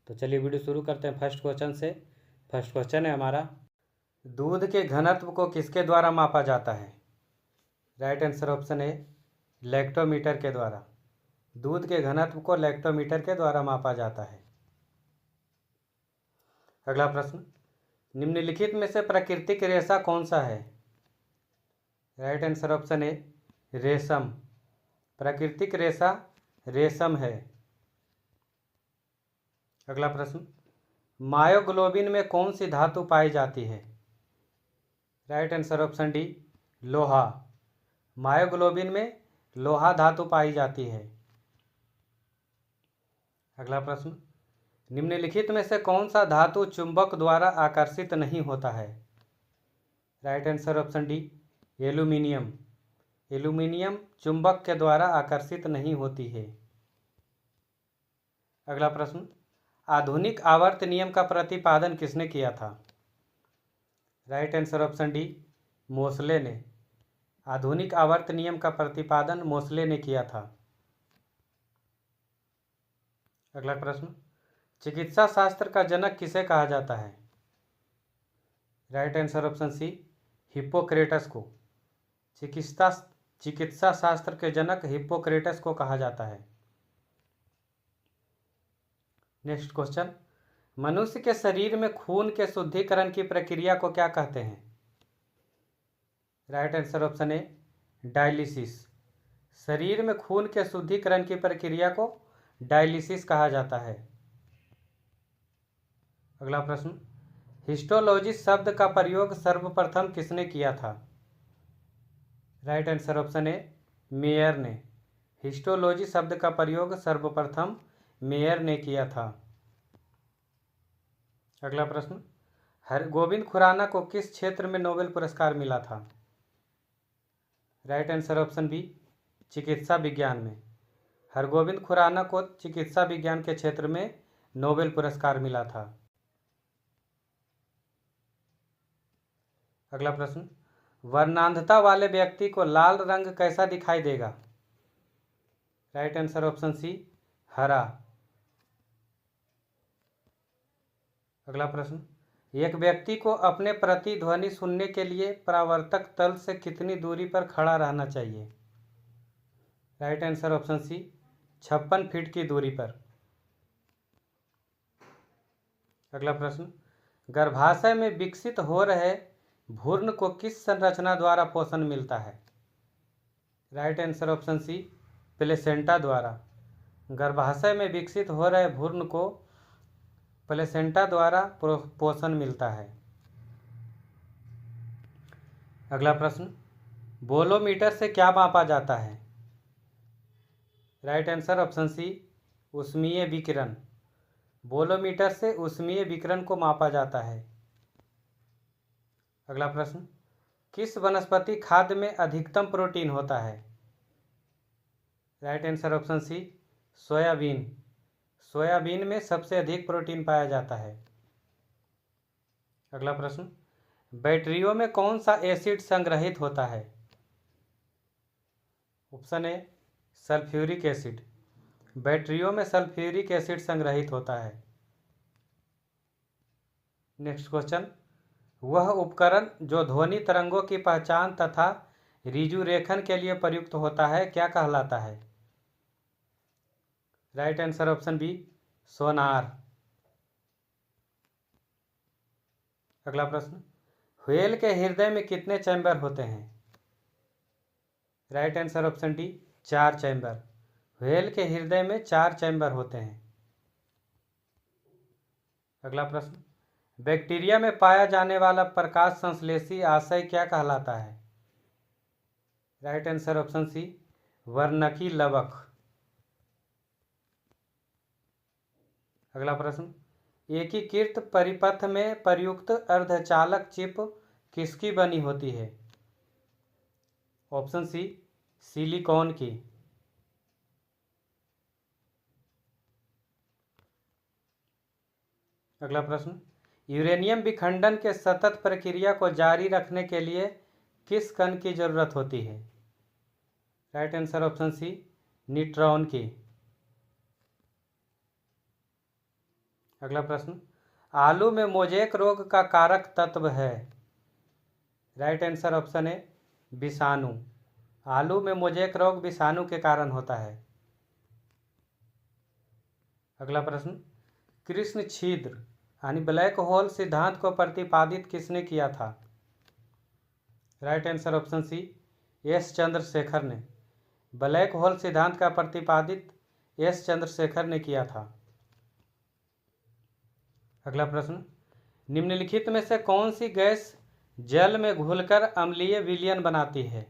तो चलिए वीडियो शुरू करते हैं फर्स्ट क्वेश्चन से। फर्स्ट क्वेश्चन है हमारा, दूध के घनत्व को किसके द्वारा मापा जाता है? राइट आंसर ऑप्शन ए लैक्टोमीटर के द्वारा। दूध के घनत्व को लैक्टोमीटर के द्वारा मापा जाता है। अगला प्रश्न, निम्नलिखित में से प्राकृतिक रेशा कौन सा है? राइट आंसर ऑप्शन ए रेशम। प्राकृतिक रेशा रेशम है। अगला प्रश्न, मायोग्लोबिन में कौन सी धातु पाई जाती है? राइट आंसर ऑप्शन डी लोहा। मायोग्लोबिन में लोहा धातु पाई जाती है। अगला प्रश्न, निम्नलिखित में से कौन सा धातु चुंबक द्वारा आकर्षित नहीं होता है? Right answer option D aluminium. Aluminium चुंबक के द्वारा आकर्षित नहीं होती है। अगला प्रश्न, आधुनिक आवर्त नियम का प्रतिपादन किसने किया था? Right answer option D Mosle ने। आधुनिक आवर्त नियम का प्रतिपादन मोसले ने किया था। अगला प्रश्न, चिकित्सा शास्त्र का जनक किसे कहा जाता है? Right answer option C Hippocrates को। चिकित्सा शास्त्र के जनक हिप्पोक्रेटस को कहा जाता है। नेक्स्ट क्वेश्चन, मनुष्य के शरीर में खून के शुद्धिकरण की प्रक्रिया को क्या कहते हैं? राइट आंसर ऑप्शन ए डायलिसिस। शरीर में खून के शुद्धिकरण की प्रक्रिया को डायलिसिस कहा जाता है। अगला प्रश्न, हिस्टोलॉजी शब्द का प्रयोग सर्वप्रथम किसने किया था? राइट आंसर ऑप्शन ए मेयर ने। हिस्टोलॉजी शब्द का प्रयोग सर्वप्रथम मेयर ने किया था। अगला प्रश्न, हरगोविंद खुराना को किस क्षेत्र में नोबेल पुरस्कार मिला था? राइट आंसर ऑप्शन बी चिकित्सा विज्ञान में। हरगोविंद खुराना को चिकित्सा विज्ञान के क्षेत्र में नोबेल पुरस्कार मिला था। अगला प्रश्न, वर्णांधता वाले व्यक्ति को लाल रंग कैसा दिखाई देगा? राइट आंसर ऑप्शन सी हरा। अगला प्रश्न, एक व्यक्ति को अपने प्रतिध्वनि सुनने के लिए परावर्तक तल से कितनी दूरी पर खड़ा रहना चाहिए? Right answer option C 56 feet की दूरी पर। अगला प्रश्न, गर्भाशय में विकसित हो रहे भ्रूण को किस संरचना द्वारा पोषण मिलता है? Right answer option C placenta द्वारा। गर्भाशय में विकसित हो रहे भ्रूण को प्लेसेंटा द्वारा पोषण मिलता है। अगला प्रश्न, बोलोमीटर से क्या मापा जाता है? राइट आंसर ऑप्शन सी ऊष्मीय विकिरण। बोलोमीटर से ऊष्मीय विकिरण को मापा जाता है। अगला प्रश्न, किस वनस्पति खाद्य में अधिकतम प्रोटीन होता है? Right answer option C soybean. Soybean में सबसे अधिक प्रोटीन पाया जाता है। अगला प्रश्न, बैटरियों में कौन सा एसिड संग्रहित होता है? Option A sulphuric acid. बैटरियों में सल्फ्यूरिक एसिड संग्रहित होता है। नेक्स्ट क्वेश्चन, वह उपकरण जो ध्वनि तरंगों की पहचान तथा रिजुरेखन के लिए प्रयुक्त होता है क्या कहलाता है? राइट आंसर ऑप्शन बी सोनार। अगला प्रश्न, व्हेल के हृदय में कितने चैम्बर होते हैं? Right answer option D 4 chamber. Whale के हृदय में 4 चैम्बर होते हैं। अगला प्रश्न, बैक्टीरिया में पाया जाने वाला प्रकाश संश्लेषी आशय क्या कहलाता है? राइट आंसर ऑप्शन सी वर्णकी लवक। अगला प्रश्न, एकीकृत परिपथ में प्रयुक्त अर्धचालक चिप किसकी बनी होती है? ऑप्शन सी सिलिकॉन की। अगला प्रश्न, यूरेनियम विखंडन के सतत प्रक्रिया को जारी रखने के लिए किस कण की जरूरत होती है? Right answer option C neutron की। अगला प्रश्न, आलू में मोजेक रोग का कारक तत्व है। राइट आंसर ऑप्शन ए विषाणु। आलू में मोजेक रोग विषाणु के कारण होता है। अगला प्रश्न, कृष्ण छिद्र यानी ब्लैक होल सिद्धांत को प्रतिपादित किसने किया था। Right answer option C S Chandrasekhar ने। ब्लैक होल सिद्धांत का प्रतिपादित एस चंद्रशेखर ने किया था। अगला प्रश्न, निम्नलिखित में से कौन सी गैस जल में घुलकर अम्लीय विलयन बनाती है।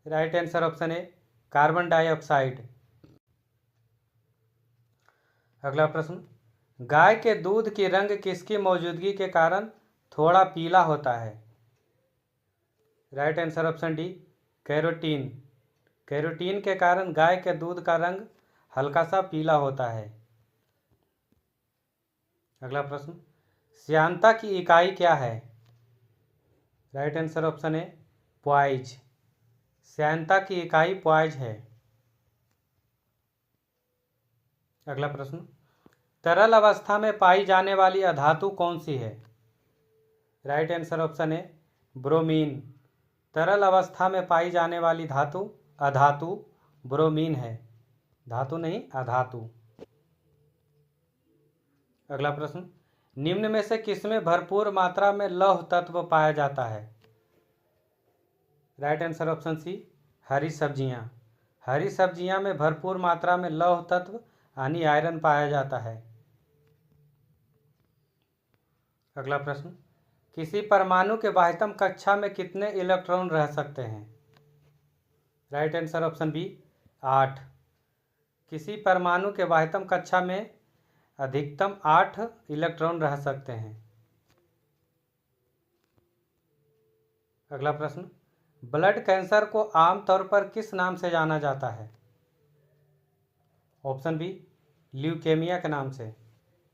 राइट आंसर ऑप्शन ए कार्बन डाइऑक्साइड। अगला प्रश्न, गाय के दूध की रंग किसकी मौजूदगी के कारण थोड़ा पीला होता है। Right answer option D carotene. Carotene के कारण गाय के दूध का रंग हल्का सा पीला होता है। अगला प्रश्न, श्यानता की इकाई क्या है। Right answer option A poise. श्यानता की इकाई पॉइज है। अगला प्रश्न, तरल अवस्था में पाई जाने वाली अधातु कौन सी है। राइट आंसर ऑप्शन ए ब्रोमीन। तरल अवस्था में पाई जाने वाली धातु अधातु ब्रोमीन है, धातु नहीं अधातु। अगला प्रश्न, निम्न में से किसमें भरपूर मात्रा में लौह तत्व पाया जाता है। राइट आंसर ऑप्शन सी हरी सब्जियां। हरी सब्जियां में भरपूर मात्रा में लौह तत्व यानी आयरन पाया जाता है। अगला प्रश्न, किसी परमाणु के बाह्यतम कक्षा में कितने इलेक्ट्रॉन रह सकते हैं। Right answer option B 8। किसी परमाणु के बाह्यतम कक्षा में अधिकतम 8 इलेक्ट्रॉन रह सकते हैं। अगला प्रश्न, ब्लड कैंसर को आमतौर पर किस नाम से जाना जाता है। ऑप्शन बी ल्यूकेमिया के नाम से।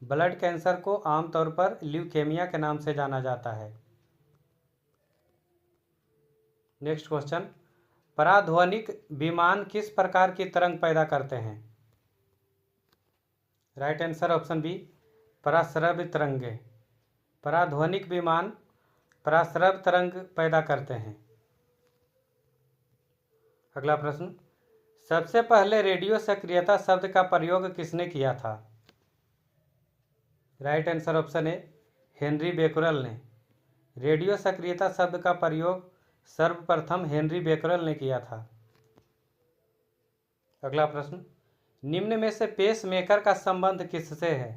ब्लड कैंसर को आमतौर पर ल्यूकेमिया के नाम से जाना जाता है। नेक्स्ट क्वेश्चन, पराध्वनिक विमान किस प्रकार की तरंग पैदा करते हैं। राइट आंसर ऑप्शन बी पराश्रव्य तरंगे। पराध्वनिक विमान पराश्रव्य तरंग पैदा करते हैं। अगला प्रश्न, सबसे पहले रेडियो सक्रियता शब्द का प्रयोग किसने किया था। Right answer option A Henry Becquerel ने। रेडियो सक्रियता शब्द का प्रयोग सर्वप्रथम हेनरी बेकरल ने किया था। अगला प्रश्न, निम्न में से पेसमेकर का संबंध किससे है।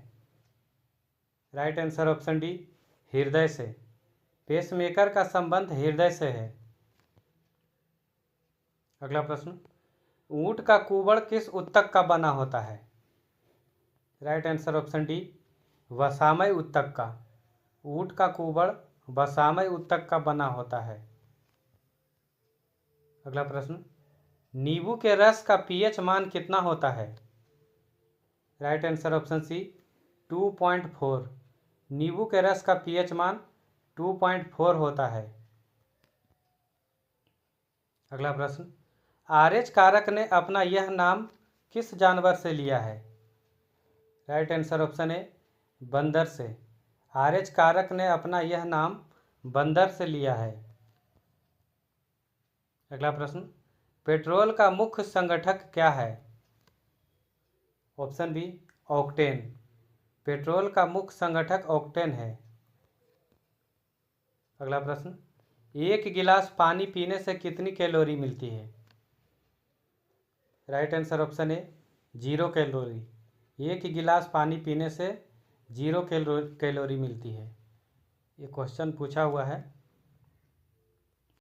राइट आंसर ऑप्शन डी हृदय से। पेसमेकर का संबंध हृदय से है। अगला प्रश्न, ऊंट का कुबड़ किस उत्तक का बना होता है। राइट आंसर ऑप्शन डी वसामय उत्तक का। ऊंट का कुबड़ वसामय उत्तक का बना होता है। अगला प्रश्न, नींबू के रस का पीएच मान कितना होता है। Right answer option C 2.4। नींबू के रस का पीएच मान 2.4 होता है। अगला प्रश्न, आरएच कारक ने अपना यह नाम किस जानवर से लिया है। राइट आंसर ऑप्शन ए बंदर से। आरएच कारक ने अपना यह नाम बंदर से लिया है। अगला प्रश्न, पेट्रोल का मुख्य संगठक क्या है। Option B octane. पेट्रोल का मुख्य संगठक ऑक्टेन है। अगला प्रश्न, एक गिलास पानी पीने से कितनी कैलोरी मिलती है। राइट आंसर ऑप्शन ए 0 कैलोरी। एक गिलास पानी पीने से 0 कैलोरी मिलती है। ये क्वेश्चन पूछा हुआ है।